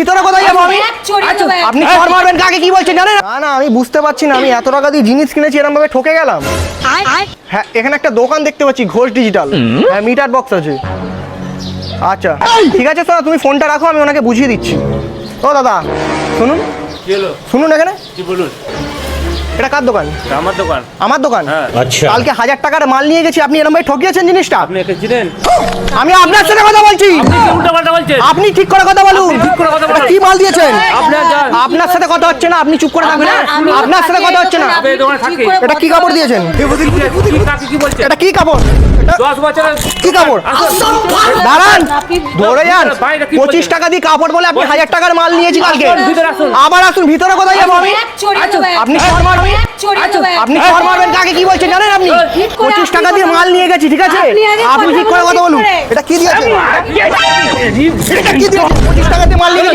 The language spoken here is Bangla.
ভিতরে কোথায় যাবো আমি? আপনি চড় মারবেন কাকে কি বলছেন জানেন? না না আমি বুঝতে পারছি না, আমি এত টাকা দিয়ে জিনিস কিনেছি এরকম ভাবে ঠকে গেলাম। হ্যাঁ এখানে একটা দোকান দেখতে পাচ্ছি ঘোষ ডিজিটাল, হ্যাঁ মিটার বক্স আছে। আচ্ছা ঠিক আছে স্যার, তুমি ফোনটা রাখো, আমি ওনাকে বুঝিয়ে দিচ্ছি। ও দাদা শুনুন, শুনুন এখানে কি বলুন? এটা কার দোকান? আমার দোকান। আমার দোকান? হ্যাঁ। আচ্ছা কালকে 1000 টাকার মাল নিয়ে গেছি, আপনি এরকম ভাবে ঠকিয়েছেন জিনিসটা। আপনি একে চিনেন? আমি আপনার সাথে কথা বলছি, আপনি কি উল্টাপাল্টা বলছেন? আপনি ঠিক করে কথা বলুন। ঠিক করে কথা বলুন। এটা কি মাল দিয়েছেন? আপনার সাথে কথা হচ্ছে না, আপনি চুপ করে থাকবেন। আপনার সাথে কথা হচ্ছে না। আপনি এই দোকানে থাকে। এটা কি কাপড় দিয়েছেন? কি কাকে কি বলছেন? এটা কি কাপড়? 10 বছরের কি কাপড়? আসুন। দাঁড়ান, ধরে যান। বাইরে কি 25 টাকা দিয়ে কাপড় বলে আপনি 1000 টাকার মাল নিয়েছি কালকে। আসুন, ভিতরে আসুন। আবার আসুন, ভিতরে কোথায় যাবো আমি? আপনি চড় মারবেন, আপনি চড় মারবেন কাকে কি বলছেন জানেন? আপনি 25 টাকা দিয়ে মাল নিয়ে গেছি, ঠিক আছে? আপনি ঠিক করে কথা বলুন। এটা কি দিয়েছেন? এটা কি দিয়েছেন? 25 টাকা দিয়ে মাল নিয়ে গেছি।